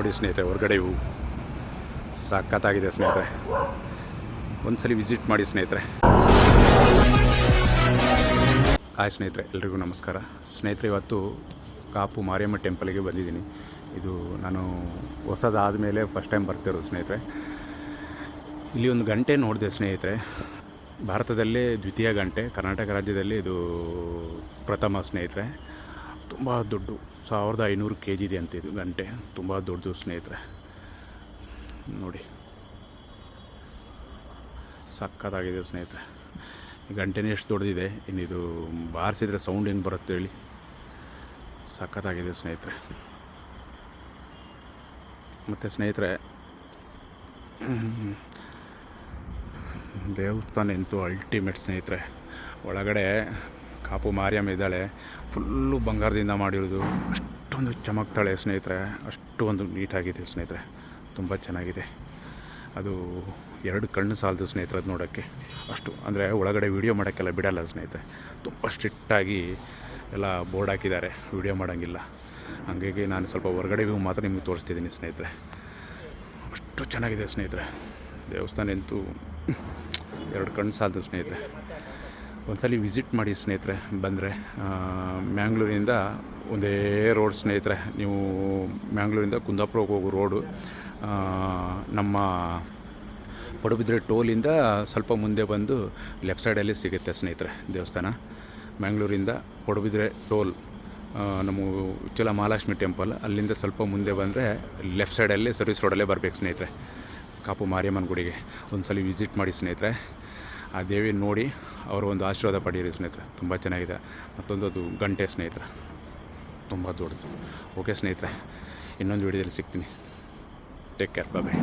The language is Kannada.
ನೋಡಿ ಸ್ನೇಹಿತರೆ, ಹೊರಗಡೆ ಇವು ಸಖತ್ತಾಗಿದೆ ಸ್ನೇಹಿತರೆ. ಒಂದ್ಸಲಿ ವಿಸಿಟ್ ಮಾಡಿ ಸ್ನೇಹಿತರೆ. ಹಾಯ್ ಸ್ನೇಹಿತರೆ, ಎಲ್ರಿಗೂ ನಮಸ್ಕಾರ ಸ್ನೇಹಿತರೆ. ಇವತ್ತು ಕಾಪು ಮಾರಿಯಮ್ಮ ಟೆಂಪಲ್ಗೆ ಬಂದಿದ್ದೀನಿ. ಇದು ನಾನು ಹೊಸದಾದ ಮೇಲೆ ಫಸ್ಟ್ ಟೈಮ್ ಬರ್ತಿರೋದು ಸ್ನೇಹಿತರೆ. ಇಲ್ಲಿ ಒಂದು ಗಂಟೆ ನೋಡಿದೆ ಸ್ನೇಹಿತರೆ. ಭಾರತದಲ್ಲೇ ದ್ವಿತೀಯ ಗಂಟೆ, ಕರ್ನಾಟಕ ರಾಜ್ಯದಲ್ಲಿ ಇದು ಪ್ರಥಮ ಸ್ನೇಹಿತರೆ. ತುಂಬ ದೊಡ್ಡ 1500 kg ಇದೆ ಅಂತ ಇದು ಗಂಟೆ. ತುಂಬ ದೊಡ್ಡದು ಸ್ನೇಹಿತರೆ. ನೋಡಿ ಸಕ್ಕತ್ತಾಗಿದೆ ಸ್ನೇಹಿತರೆ. ಈ ಗಂಟೆನೇ ಎಷ್ಟು ದೊಡ್ಡದಿದೆ, ಇನ್ನಿದು ಬಾರಿಸಿದ್ರೆ ಸೌಂಡ್ ಹೆಂಗೆ ಬರುತ್ತೆ ಹೇಳಿ. ಸಕ್ಕತ್ತಾಗಿದೆ ಸ್ನೇಹಿತರೆ. ಮತ್ತು ಸ್ನೇಹಿತರೆ, ದೇವಸ್ಥಾನ ಅಂತೂ ಅಲ್ಟಿಮೇಟ್ ಸ್ನೇಹಿತರೆ. ಒಳಗಡೆ ಕಾಪು ಮಾರಿಯಮ್ಮ ಇದ್ದಾಳೆ. ಫುಲ್ಲು ಬಂಗಾರದಿಂದ ಮಾಡಿರೋದು. ಅಷ್ಟೊಂದು ಚಮಕ್ತಾಳೆ ಸ್ನೇಹಿತರೆ. ಅಷ್ಟು ಒಂದು ನೀಟಾಗಿದೆ ಸ್ನೇಹಿತರೆ. ತುಂಬ ಚೆನ್ನಾಗಿದೆ. ಅದು 2 ಕಣ್ಣು ಸಾಲದು ಸ್ನೇಹಿತರೆ ಅದು ನೋಡೋಕ್ಕೆ. ಅಷ್ಟು ಅಂದರೆ ಒಳಗಡೆ ವೀಡಿಯೋ ಮಾಡೋಕ್ಕೆಲ್ಲ ಬಿಡಲ್ಲ ಸ್ನೇಹಿತರೆ. ತುಂಬ ಸ್ಟ್ರಿಕ್ಟಾಗಿ ಎಲ್ಲ ಬೋರ್ಡ್ ಹಾಕಿದ್ದಾರೆ, ವೀಡಿಯೋ ಮಾಡೋಂಗಿಲ್ಲ. ಹಾಗಾಗಿ ನಾನು ಸ್ವಲ್ಪ ಹೊರಗಡೆ ವ್ಯೂ ಮಾತ್ರ ನಿಮಗೆ ತೋರಿಸ್ತಿದ್ದೀನಿ ಸ್ನೇಹಿತರೆ. ಅಷ್ಟು ಚೆನ್ನಾಗಿದೆ ಸ್ನೇಹಿತರೆ. ದೇವಸ್ಥಾನ ಅಂತೂ 2 ಕಣ್ಣು ಸಾಲದು ಸ್ನೇಹಿತರೆ. ಒಂದ್ಸಲಿ ವಿಸಿಟ್ ಮಾಡಿ ಸ್ನೇಹಿತರೆ. ಬಂದರೆ ಮ್ಯಾಂಗ್ಳೂರಿಂದ ಒಂದೇ ರೋಡ್ ಸ್ನೇಹಿತರೆ. ನೀವು ಮ್ಯಾಂಗ್ಳೂರಿಂದ ಕುಂದಾಪುರಕ್ಕೆ ಹೋಗೋ ರೋಡು ನಮ್ಮ ಪಡುಬಿದ್ರೆ ಟೋಲಿಂದ ಸ್ವಲ್ಪ ಮುಂದೆ ಬಂದು ಲೆಫ್ಟ್ ಸೈಡಲ್ಲಿ ಸಿಗುತ್ತೆ ಸ್ನೇಹಿತರೆ ದೇವಸ್ಥಾನ. ಮ್ಯಾಂಗ್ಳೂರಿಂದ ಪಡುಬಿದ್ರೆ ಟೋಲ್, ನಮ್ಮ ಉಚ್ಚಲ ಮಹಾಲಕ್ಷ್ಮಿ ಟೆಂಪಲ್, ಅಲ್ಲಿಂದ ಸ್ವಲ್ಪ ಮುಂದೆ ಬಂದರೆ ಲೆಫ್ಟ್ ಸೈಡಲ್ಲಿ ಸರ್ವಿಸ್ ರೋಡಲ್ಲೇ ಬರಬೇಕು ಸ್ನೇಹಿತರೆ. ಕಾಪು ಮಾರಿಯಮ್ಮನ ಗುಡಿಗೆ ಒಂದ್ಸಲಿ ವಿಸಿಟ್ ಮಾಡಿ ಸ್ನೇಹಿತರೆ. ಆ ದೇವಿ ನೋಡಿ ಅವರು ಒಂದು ಆಶೀರ್ವಾದ ಪಡೆಯಿರಿ ಸ್ನೇಹಿತರೆ. ತುಂಬ ಚೆನ್ನಾಗಿದೆ. ಮತ್ತೊಂದು ಅದು ಗಂಟೆ ಸ್ನೇಹಿತರೆ, ತುಂಬ ದೊಡ್ಡದು. ಓಕೆ ಸ್ನೇಹಿತರೆ, ಇನ್ನೊಂದು ವಿಡಿಯೋದಲ್ಲಿ ಸಿಗ್ತೀನಿ. ಟೇಕ್ ಕೇರ್, ಬಾಯ್.